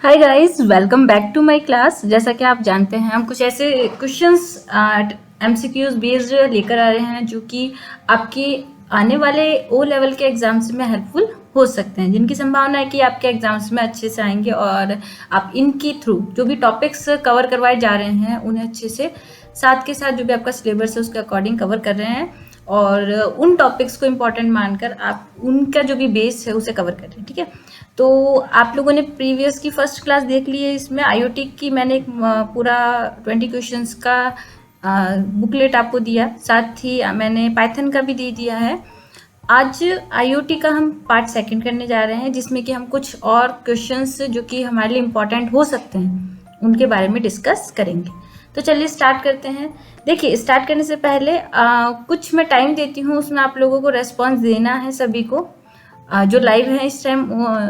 Hi guys, welcome back to my class. जैसा कि आप जानते हैं, हम कुछ ऐसे क्वेश्चंस एमसीक्यूज बेस्ड लेकर आ रहे हैं जो कि आपके आने वाले ओ लेवल के एग्जाम्स में हेल्पफुल हो सकते हैं, जिनकी संभावना है कि आपके एग्जाम्स में अच्छे से आएंगे और आप इनके थ्रू जो भी टॉपिक्स कवर करवाए जा रहे हैं उन्हें अच्छे से साथ के साथ जो भी आपका सिलेबस है उसके अकॉर्डिंग कवर कर रहे हैं और उन टॉपिक्स को इम्पोर्टेंट मानकर आप उनका जो भी बेस है उसे कवर कर रहे हैं। ठीक है, तो आप लोगों ने प्रीवियस की फर्स्ट क्लास देख ली है। इसमें आईओटी की मैंने एक पूरा 20 क्वेश्चंस का बुकलेट आपको दिया, साथ ही मैंने पाइथन का भी दे दिया है। आज आईओटी का हम पार्ट सेकंड करने जा रहे हैं, जिसमें कि हम कुछ और क्वेश्चंस जो कि हमारे लिए इम्पोर्टेंट हो सकते हैं उनके बारे में डिस्कस करेंगे। तो चलिए स्टार्ट करते हैं। देखिए, स्टार्ट करने से पहले कुछ मैं टाइम देती हूँ, उसमें आप लोगों को रेस्पॉन्स देना है। सभी को जो लाइव है इस टाइम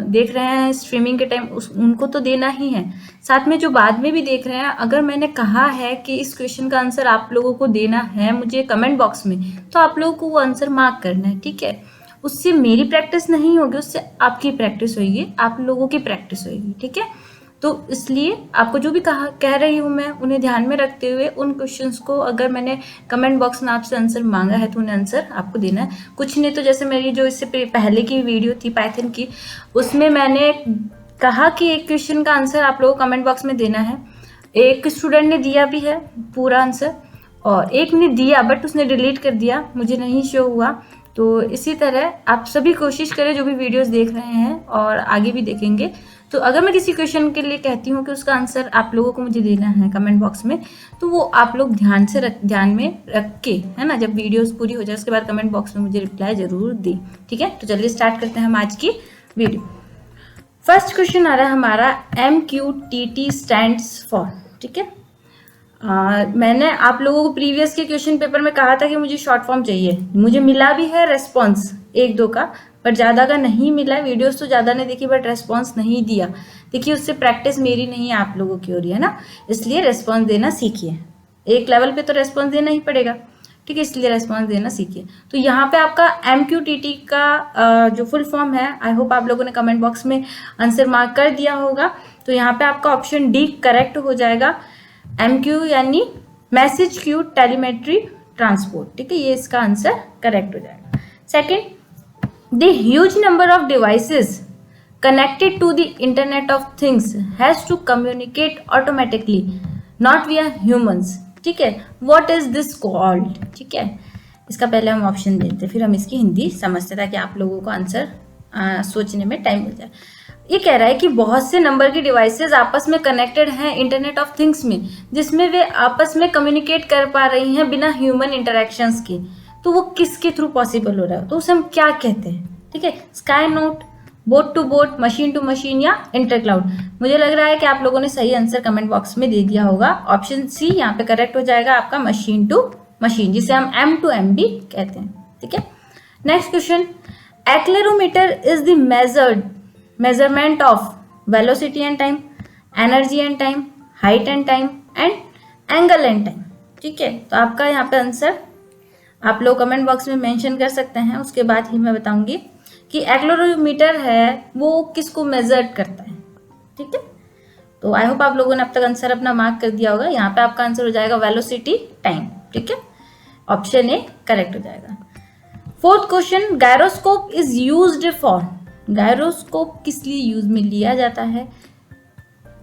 देख रहे हैं स्ट्रीमिंग के टाइम उनको तो देना ही है, साथ में जो बाद में भी देख रहे हैं, अगर मैंने कहा है कि इस क्वेश्चन का आंसर आप लोगों को देना है मुझे कमेंट बॉक्स में, तो आप लोगों को वो आंसर मार्क करना है। ठीक है, उससे मेरी प्रैक्टिस नहीं होगी, उससे आपकी प्रैक्टिस होगी, आप लोगों की प्रैक्टिस होगी। ठीक है, तो इसलिए आपको जो भी कह रही हूँ मैं, उन्हें ध्यान में रखते हुए उन क्वेश्चंस को अगर मैंने कमेंट बॉक्स में आपसे आंसर मांगा है तो उन्हें आंसर आपको देना है। कुछ नहीं तो जैसे मेरी जो इससे पहले की वीडियो थी पाइथन की, उसमें मैंने कहा कि एक क्वेश्चन का आंसर आप लोगों को कमेंट बॉक्स में देना है। एक स्टूडेंट ने दिया भी है पूरा आंसर और एक ने दिया बट उसने डिलीट कर दिया, मुझे नहीं शो हुआ। तो इसी तरह आप सभी कोशिश करें, जो भी वीडियोस देख रहे हैं और आगे भी देखेंगे, तो अगर मैं किसी क्वेश्चन के लिए कहती हूँ कि उसका आंसर आप लोगों को मुझे देना है कमेंट बॉक्स में, तो वो आप लोग ध्यान में रख के, है ना, जब वीडियोस पूरी हो जाए उसके बाद कमेंट बॉक्स में मुझे रिप्लाई जरूर दें। ठीक है, तो चलिए स्टार्ट करते हैं हम आज की वीडियो। फर्स्ट क्वेश्चन आ रहा है हमारा MQTT स्टैंड्स फॉर। ठीक है, मैंने आप लोगों को प्रीवियस के क्वेश्चन पेपर में कहा था कि मुझे शॉर्ट फॉर्म चाहिए, मुझे मिला भी है रेस्पॉन्स एक दो का, पर ज़्यादा का नहीं मिला। वीडियोस तो ज़्यादा नहीं देखी बट रेस्पॉन्स नहीं दिया। देखिए, उससे प्रैक्टिस मेरी नहीं है, आप लोगों की हो रही है ना, इसलिए रेस्पॉन्स देना सीखिए। एक लेवल पे तो रेस्पॉन्स देना ही पड़ेगा। ठीक है, इसलिए रेस्पॉन्स देना सीखिए। तो यहाँ पे आपका MQTT का जो फुल फॉर्म है, आई होप आप लोगों ने कमेंट बॉक्स में आंसर मार्क कर दिया होगा। तो यहाँ पे आपका ऑप्शन डी करेक्ट हो जाएगा। MQ यानी मैसेज क्यू टेलीमेट्री ट्रांसपोर्ट। ठीक है, ये इसका आंसर करेक्ट हो जाएगा। Second, the huge number of devices connected to the internet of things has to communicate automatically not via humans। ठीक है, what is this called। ठीक है, इसका पहले हम ऑप्शन देते फिर हम इसकी हिंदी समझते ताकि आप लोगों को आंसर सोचने में टाइम मिल जाए। ये कह रहा है कि बहुत से नंबर की डिवाइसेस आपस में कनेक्टेड हैं इंटरनेट ऑफ थिंग्स में, जिसमें वे आपस में कम्युनिकेट कर पा रही हैं बिना ह्यूमन इंटरेक्शंस के। तो वो किसके थ्रू पॉसिबल हो रहा है, तो उसे हम क्या कहते हैं। ठीक है, sky note, bot to bot, machine to machine या इंटरक्लाउड। मुझे लग रहा है कि आप लोगों ने सही आंसर कमेंट बॉक्स में दे दिया होगा। ऑप्शन सी यहाँ पे करेक्ट हो जाएगा आपका, मशीन टू मशीन, जिसे हम M2M भी कहते हैं। ठीक है, next question, accelerometer is the measurement of velocity and time, energy and time, height and time and angle and time. ठीक है, तो आपका यहाँ पे आंसर आप लोग कमेंट बॉक्स में मेंशन कर सकते हैं, उसके बाद ही मैं बताऊंगी कि एक्लेरोमीटर है वो किसको मेजर करता है। ठीक है, तो आई होप आप लोगों ने अब तक आंसर अपना मार्क कर दिया होगा। यहाँ पे आपका आंसर हो जाएगा वेलोसिटी टाइम। ठीक है, ऑप्शन ए करेक्ट हो जाएगा। Fourth question, gyroscope is used for. Gyroscope किस लिए यूज में लिया जाता है?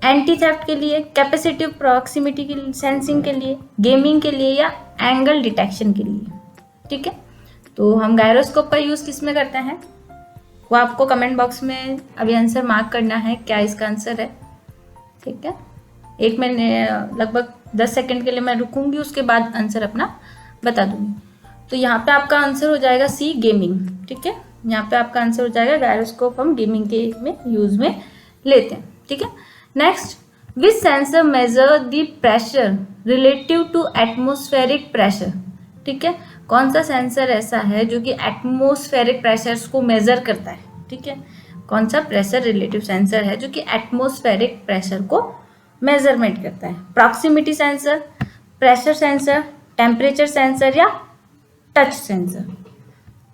एंटी थेफ्ट के लिए, कैपेसिटिव प्रॉक्सिमिटी के लिए, सेंसिंग के लिए, गेमिंग के लिए या एंगल डिटेक्शन के लिए। ठीक है, तो हम गायरोस्कोप का यूज किस में करते हैं वो आपको कमेंट बॉक्स में अभी आंसर मार्क करना है, क्या इसका आंसर है। ठीक है, एक मिनट लगभग 10 सेकंड के लिए मैं रुकूंगी, उसके बाद आंसर अपना बता दूंगी। तो यहाँ पे आपका आंसर हो जाएगा सी, गेमिंग। ठीक है, यहाँ पे आपका आंसर हो जाएगा गायरोस्कोप हम गेमिंग के में यूज में लेते हैं। ठीक है, next, which sensor measure the pressure relative to atmospheric pressure. ठीक है, कौन सा सेंसर ऐसा है जो कि एटमोस्फेरिक प्रेशर्स को मेजर करता है। ठीक है, कौन सा प्रेशर रिलेटिव सेंसर है जो कि एटमोस्फेरिक प्रेशर को मेजरमेंट करता है? Proximity sensor, pressure sensor, temperature sensor या टच सेंसर।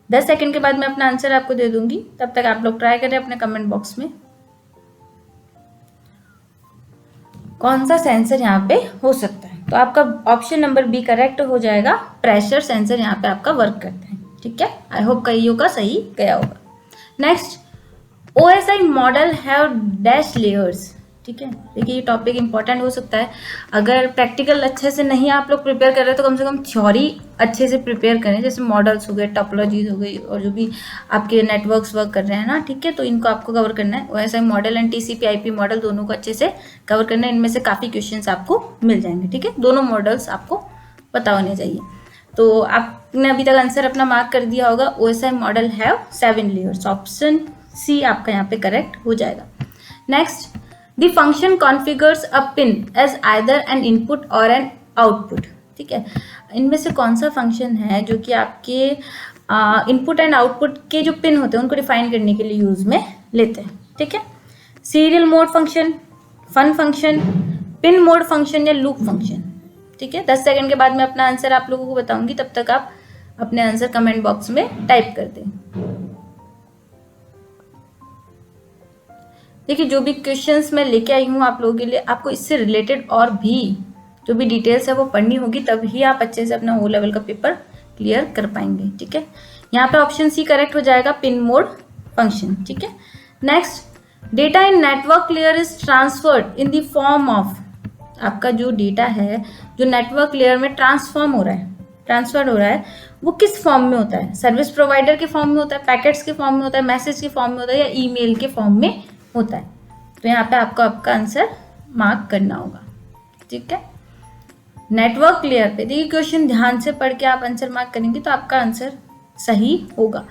10 सेकंड के बाद मैं अपना आंसर आपको दे दूंगी, तब तक आप लोग ट्राई करें अपने कमेंट बॉक्स में। कौन सा सेंसर यहाँ पे हो सकता है। तो आपका ऑप्शन नंबर बी करेक्ट हो जाएगा, प्रेशर सेंसर यहाँ पे आपका वर्क करता है। ठीक है, आई होप कईयों का सही गया होगा। Next, OSI model have dash layers. ठीक है, देखिए ये टॉपिक इंपॉर्टेंट हो सकता है। अगर प्रैक्टिकल अच्छे से नहीं आप लोग प्रिपेयर कर रहे तो कम से कम थ्योरी अच्छे से प्रिपेयर करें, जैसे मॉडल्स हो गए, टोपोलॉजीज हो गई, और जो भी आपके नेटवर्क्स वर्क कर रहे हैं ना, ठीक है, तो इनको आपको कवर करना है। OSI model and TCP/IP model दोनों को अच्छे से कवर करना है। इनमें से काफ़ी क्वेश्चंस आपको मिल जाएंगे। ठीक है, दोनों मॉडल्स आपको पता होने चाहिए। तो आपने अभी तक आंसर अपना मार्क कर दिया होगा। OSI model have 7 layers. Option C आपका यहाँ पे करेक्ट हो जाएगा। Next, the function configures a pin as either an input or an output. ठीक है, इनमें से कौन सा फंक्शन है जो कि आपके इनपुट एंड आउटपुट के जो पिन होते हैं उनको डिफाइन करने के लिए यूज में लेते हैं। ठीक है, serial mode function, fun function, pin mode function या लूप फंक्शन। ठीक है, 10 सेकंड के बाद मैं अपना आंसर आप लोगों को बताऊंगी, तब तक आप अपने आंसर कमेंट बॉक्स में टाइप कर दें। देखिए, जो भी क्वेश्चंस मैं लेके आई हूँ आप लोगों के लिए, आपको इससे रिलेटेड और भी जो भी डिटेल्स है वो पढ़नी होगी, तभी आप अच्छे से अपना O लेवल का पेपर क्लियर कर पाएंगे। ठीक है, यहाँ पे ऑप्शन सी करेक्ट हो जाएगा, पिन मोड फंक्शन। ठीक है, next, data in network layer is transferred in the form of. आपका जो डेटा है जो नेटवर्क लेयर में ट्रांसफॉर्म हो रहा है, ट्रांसफर्ड हो रहा है, वो किस फॉर्म में होता है? सर्विस प्रोवाइडर के फॉर्म में होता है, पैकेट्स के फॉर्म में होता है, मैसेज के फॉर्म में होता है, या ईमेल के फॉर्म में होता है? तो यहाँ पे आपको आपका आंसर मार्क करना होगा। ठीक है, नेटवर्क लेयर पे देखिए, क्वेश्चन ध्यान से पढ़ के आप आंसर मार्क करेंगे तो आपका आंसर सही होगा।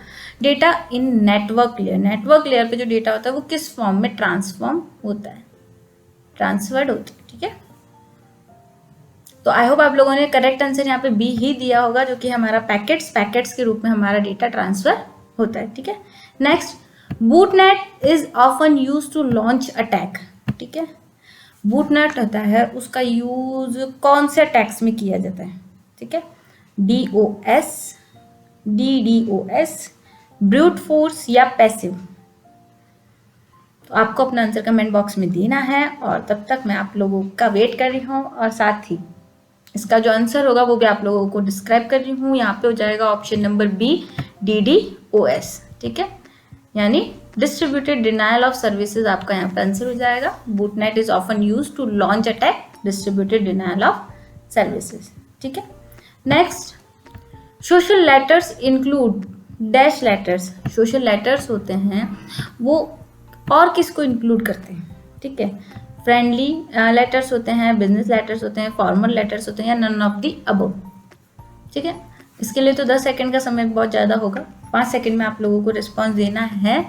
डेटा इन नेटवर्क लेयर, नेटवर्क लेयर पे जो डेटा होता है वो किस फॉर्म में ट्रांसफॉर्म होता है? ट्रांसफर्ड होता है। ठीक है, तो आई होप आप लोगों ने करेक्ट आंसर यहाँ पे बी ही दिया होगा, जो कि हमारा पैकेट्स के रूप में हमारा डेटा ट्रांसफर होता है। ठीक है, next, botnet is often use to launch attack. ठीक है, बूटनेट होता है, उसका यूज कौन से अटैक्स में किया जाता है? ठीक है, DOS, DDoS, ब्रूट फोर्स या पैसिव। तो आपको अपना आंसर कमेंट बॉक्स में देना है, और तब तक मैं आप लोगों का वेट कर रही हूँ, और साथ ही इसका जो आंसर होगा वो भी आप लोगों को डिस्क्राइब कर रही हूँ। यहाँ पे हो जाएगा ऑप्शन नंबर बी, DDoS। ठीक है, यानी डिस्ट्रीब्यूटेड डिनायल ऑफ सर्विसेज आपका यहाँ पे आंसर हो जाएगा। Botnet is often use to launch attack, distributed denial of services. ठीक है, next, social letters include dash letters. Social letters होते हैं वो और किसको इंक्लूड करते हैं? ठीक है, फ्रेंडली लेटर्स होते हैं, बिजनेस लेटर्स होते हैं, फॉर्मल लेटर्स होते हैं, या नन ऑफ दी अबव। ठीक है, इसके लिए तो 10 सेकंड का समय बहुत ज़्यादा होगा, 5 सेकंड में आप लोगों को रिस्पॉन्स देना है,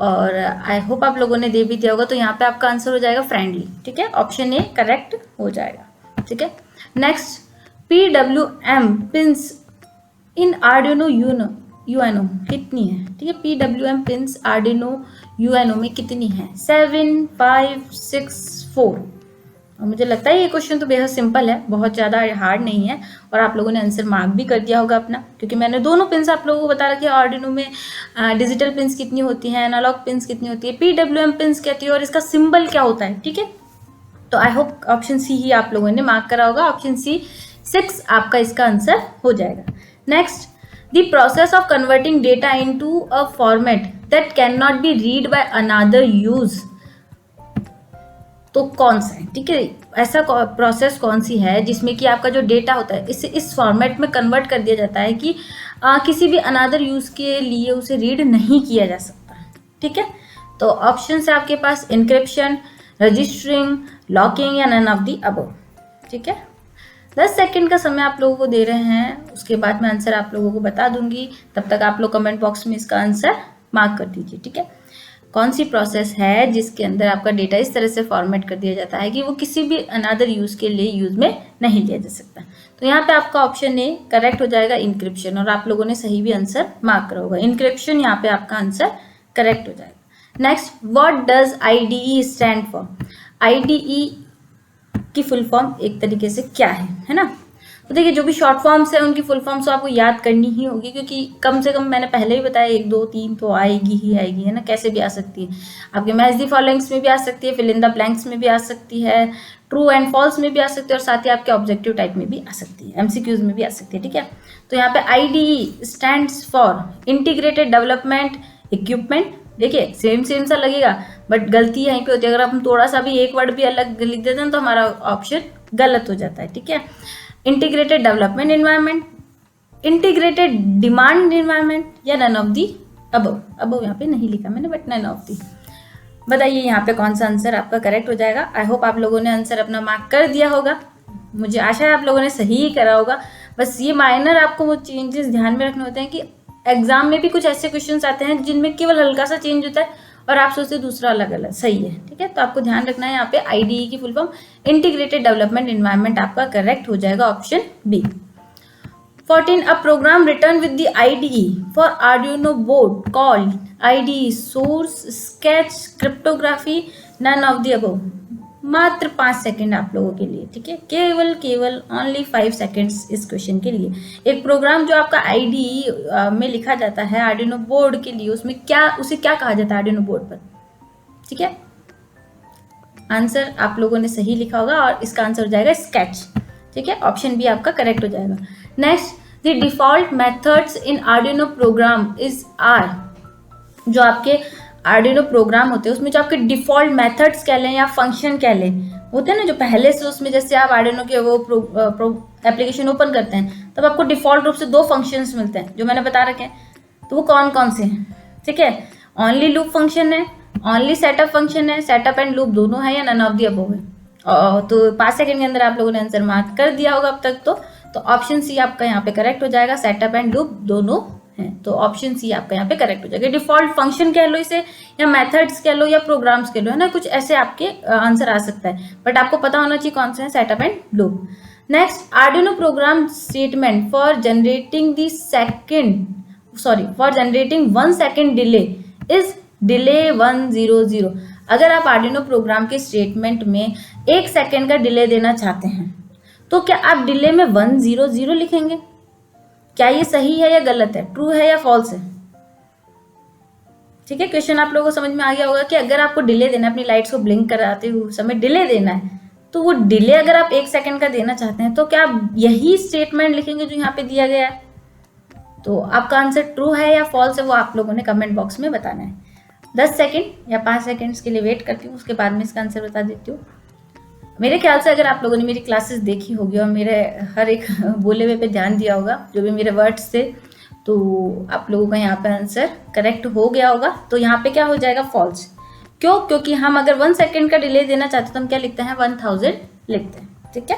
और आई होप आप लोगों ने दे भी दिया होगा। तो यहाँ पे आपका आंसर हो जाएगा फ्रेंडली। ठीक है, ऑप्शन ए करेक्ट हो जाएगा। ठीक है, नेक्स्ट, PWM पिंस इन आर्डिनो यूएनओ कितनी है? ठीक है, PWM पिंस आर्डिनो यूएनओ में कितनी है? 7, 5, 6, 4। और मुझे लगता है ये क्वेश्चन तो बेहद सिंपल है, बहुत ज़्यादा हार्ड नहीं है, और आप लोगों ने आंसर मार्क भी कर दिया होगा अपना, क्योंकि मैंने दोनों पिंस आप लोगों को बता रखी है। आर्डिनो में डिजिटल पिंस कितनी होती हैं, एनालॉग पिंस कितनी होती है, PWM पिंस कहती है, और इसका सिंबल क्या होता है। ठीक है, तो आई होप ऑप्शन सी ही आप लोगों ने मार्क करा होगा। ऑप्शन सी 6 आपका इसका आंसर हो जाएगा। Next, the process of converting data into a format that can not be read by another use. तो कौन सा है? ठीक है, ऐसा प्रोसेस कौन सी है जिसमें कि आपका जो डेटा होता है इसे इस फॉर्मेट में कन्वर्ट कर दिया जाता है कि किसी भी अनदर यूज के लिए उसे रीड नहीं किया जा सकता। ठीक है, तो ऑप्शन है आपके पास इंक्रिप्शन, रजिस्टरिंग, लॉकिंग, या नन ऑफ दी अबव। ठीक है, 10 सेकंड का समय आप लोगों को दे रहे हैं, उसके बाद मैं आंसर आप लोगों को बता दूंगी, तब तक आप लोग कमेंट बॉक्स में इसका आंसर मार्क कर दीजिए। ठीक है, कौन सी प्रोसेस है जिसके अंदर आपका डेटा इस तरह से फॉर्मेट कर दिया जाता है कि वो किसी भी अनदर यूज के लिए यूज में नहीं लिया जा सकता? तो यहाँ पे आपका ऑप्शन ए करेक्ट हो जाएगा, इंक्रिप्शन, और आप लोगों ने सही भी आंसर मार्क करा होगा। इंक्रिप्शन यहाँ पे आपका आंसर करेक्ट हो जाएगा। Next, what does IDE stand for? IDE की फुल फॉर्म एक तरीके से क्या है ना? तो देखिए, जो भी शॉर्ट फॉर्म्स है उनकी फुल फॉर्म्स तो आपको याद करनी ही होगी, क्योंकि कम से कम मैंने पहले ही बताया 1, 2, 3 तो आएगी ही आएगी, है ना? कैसे भी आ सकती है, आपके मैच दी फॉलोइंग्स में भी आ सकती है, फिल इन द ब्लैंक्स में भी आ सकती है, ट्रू एंड फॉल्स में भी आ सकती है और साथ ही आपके ऑब्जेक्टिव टाइप में भी आ सकती है, एमसीक्यूज में भी आ सकती है, ठीक है। तो यहाँ पे IDE stands for integrated development equipment. देखिए सेम सेम सा लगेगा बट गलती यहीं पे होती है, अगर हम थोड़ा सा भी एक वर्ड भी अलग लिख देते हैं तो हमारा ऑप्शन गलत हो जाता है, ठीक है। Integrated development environment, integrated demand environment या none of the above. Above यहाँ पे नहीं लिखा मैंने बट नन ऑफ दी। बताइए यहाँ पे कौन सा आंसर आपका करेक्ट हो जाएगा। आई होप आप लोगों ने आंसर अपना मार्क कर दिया होगा, मुझे आशा है आप लोगों ने सही ही करा होगा। बस ये माइनर आपको वो चेंजेस ध्यान में रखने होते हैं कि एग्जाम में भी कुछ ऐसे क्वेश्चंस आते हैं जिनमें केवल हल्का सा चेंज होता है और आप सोचते दूसरा अलग अलग सही है, ठीक है। तो आपको ध्यान रखना है यहाँ पे आईडीई की full form integrated development environment आपका करेक्ट हो जाएगा, option B. 14. A program written with the IDE for Arduino board called IDE Source Sketch Cryptography, none of the above। मात्र 5 सेकेंड आप लोगों के लिए, ठीक है, केवल ओनली 5 सेकेंड्स इस क्वेश्चन के लिए। एक प्रोग्राम जो आपका IDE में लिखा जाता है आर्डिनो बोर्ड के लिए, उसमें उसे क्या कहा जाता है आर्डिनो बोर्ड पर, ठीक है। आंसर आप लोगों ने सही लिखा होगा और इसका आंसर हो जाएगा स्केच, ठीक है, ऑप्शन बी आपका करेक्ट हो जाएगा। Next, the default methods in Arduino program is are. जो आपके आर्डिनो प्रोग्राम होते हैं उसमें जो आपके डिफॉल्ट मेथड्स कह लें या फंक्शन कह लें, होते हैं ना जो पहले से, उसमें जैसे आप आर्डिनो के वो एप्लीकेशन ओपन करते हैं तब आपको डिफॉल्ट रूप से 2 फंक्शंस मिलते हैं जो मैंने बता रखे हैं। तो वो कौन कौन से हैं, ठीक है। ओनली लूप फंक्शन है, ओनली सेटअप फंक्शन है, सेटअप एंड लूप दोनों है या नन ऑफ दी अबव है। तो 5 सेकंड के अंदर आप लोगों ने आंसर मार्क कर दिया होगा अब तक। तो ऑप्शन सी आपका यहाँ पे करेक्ट हो जाएगा, सेटअप एंड लूप दोनों हैं, तो ऑप्शन सी आपका यहाँ पे करेक्ट हो जाएगा। डिफॉल्ट फंक्शन कह लो इसे, या मेथड्स कह लो, या प्रोग्राम्स कह लो, है ना, कुछ ऐसे आपके आंसर आ सकता है, बट आपको पता होना चाहिए कौन से हैं, setup and loop. Next, Arduino program statement for generating 1 second delay is delay 100। अगर आप आर्डिनो प्रोग्राम के स्टेटमेंट में 1 सेकेंड का डिले देना चाहते हैं तो क्या आप डिले में 100 लिखेंगे? क्या ये सही है या गलत है, ट्रू है या फॉल्स है? ठीक है, क्वेश्चन आप लोगों को समझ में आ गया होगा कि अगर आपको डिले देना है, अपनी लाइट्स को ब्लिंक कराते हुए समय डिले देना है, तो वो डिले अगर आप 1 सेकेंड का देना चाहते हैं तो क्या आप यही स्टेटमेंट लिखेंगे जो यहाँ पे दिया गया है? तो आपका आंसर ट्रू है या फॉल्स है वो आप लोगों ने कमेंट बॉक्स में बताना है। 10 सेकेंड या 5 सेकेंड्स के लिए वेट करती हूँ, उसके बाद में इसका आंसर बता देती हूँ। मेरे ख्याल से अगर आप लोगों ने मेरी क्लासेस देखी होगी और मेरे हर एक बोले हुए पे ध्यान दिया होगा, जो भी मेरे वर्ड्स थे, तो आप लोगों का यहाँ पे आंसर करेक्ट हो गया होगा। तो यहाँ पे क्या हो जाएगा, फॉल्स। क्यों? क्योंकि हम अगर 1 सेकेंड का डिले देना चाहते हैं तो हम क्या लिखते हैं, 1000 लिखते हैं, ठीक है।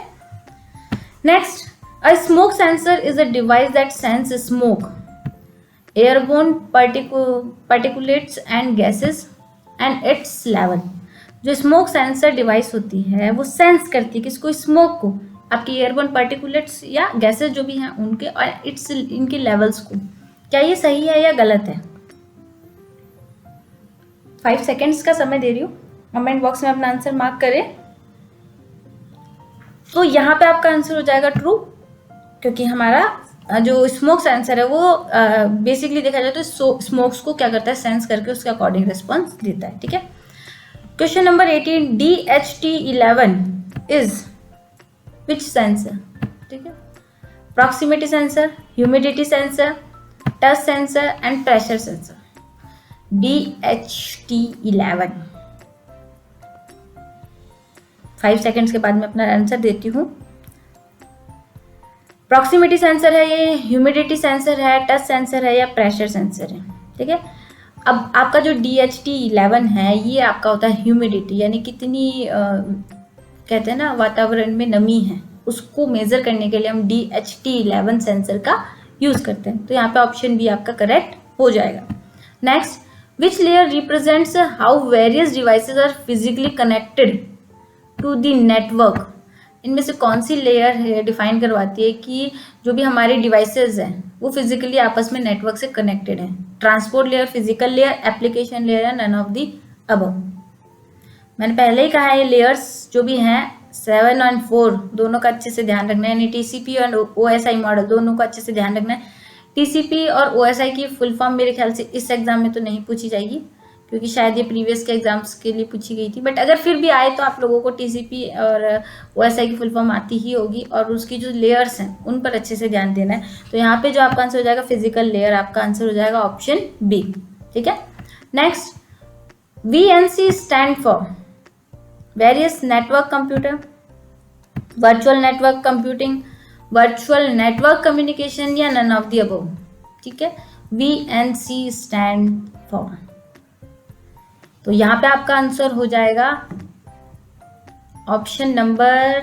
Next, a smoke sensor is a device that sense smoke, airborne particulates and gases and it's level. जो स्मोक सेंसर डिवाइस होती है वो सेंस करती है किसको, स्मोक को, आपकी एयरबोर्न पार्टिकुलेट्स या गैसेस जो भी हैं उनके और इनके लेवल्स को। क्या ये सही है या गलत है? 5 सेकेंड्स का समय दे रही हूँ, कमेंट बॉक्स में अपना आंसर मार्क करें। तो यहाँ पे आपका आंसर हो जाएगा ट्रू, क्योंकि हमारा जो स्मोक सेंसर है वो बेसिकली देखा जाए तो स्मोक्स को क्या करता है, सेंस करके उसके अकॉर्डिंग रिस्पॉन्स देता है, ठीक है। Question number 18, DHT11 is which sensor, ठीक है। Proximity sensor, humidity sensor, touch sensor and pressure sensor. DHT11। 5 seconds के बाद मैं अपना आंसर देती हूँ। प्रॉक्सिमिटी सेंसर है ये, ह्यूमिडिटी सेंसर है, टच सेंसर है या प्रेशर सेंसर है, ठीक है। अब आपका जो DHT11 है ये आपका होता है ह्यूमिडिटी, यानी कितनी कहते हैं ना वातावरण में नमी है, उसको मेजर करने के लिए हम DHT11 सेंसर का यूज करते हैं। तो यहाँ पे ऑप्शन बी आपका करेक्ट हो जाएगा। Next, which layer represents how various devices are physically connected to the network. इनमें से कौन सी लेयर डिफाइन करवाती है कि जो भी हमारे डिवाइसेस हैं वो फिजिकली आपस में नेटवर्क से कनेक्टेड हैं? Transport layer, physical layer, application layer या नन ऑफ दी अबव। मैंने पहले ही कहा है ये लेयर्स जो भी हैं 7 और 4 दोनों का अच्छे से ध्यान रखना है, यानी TCP और OSI मॉडल दोनों का अच्छे से ध्यान रखना है। TCP और OSI की फुल फॉर्म मेरे ख्याल से इस एग्जाम में तो नहीं पूछी जाएगी, क्योंकि शायद ये प्रीवियस के एग्जाम्स के लिए पूछी गई थी, बट अगर फिर भी आए तो आप लोगों को टीसीपी और ओएसआई की फुल फॉर्म आती ही होगी, और उसकी जो लेयर्स हैं उन पर अच्छे से ध्यान देना है। तो यहाँ पे जो आपका आंसर हो जाएगा फिजिकल लेयर, आपका आंसर हो जाएगा ऑप्शन बी। ठीक है, next, VNC stand for various network computer, virtual network computing, virtual network communication, या नन ऑफ द अबव। ठीक है, VNC स्टैंड फॉर, तो यहाँ पे आपका आंसर हो जाएगा ऑप्शन नंबर,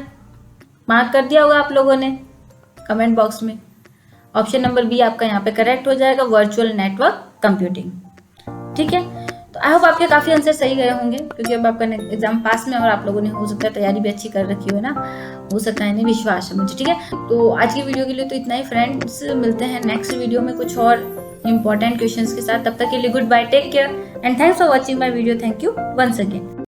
मार्क कर दिया होगा आप लोगों ने कमेंट बॉक्स में, ऑप्शन नंबर बी आपका यहाँ पे करेक्ट हो जाएगा, वर्चुअल नेटवर्क कंप्यूटिंग। ठीक है, तो आई होप आपके काफ़ी आंसर सही गए होंगे, क्योंकि अब आपका एग्जाम पास में और आप लोगों ने हो सकता है तैयारी भी अच्छी कर रखी हो ना, हो सकता है, नहीं विश्वास है मुझे। ठीक है, तो आज की वीडियो के लिए तो इतना ही फ्रेंड्स, मिलते हैं नेक्स्ट वीडियो में कुछ और इंपॉर्टेंट क्वेश्चंस के साथ। तब तक के लिए goodbye, take care and thanks for watching my video. Thank you once again.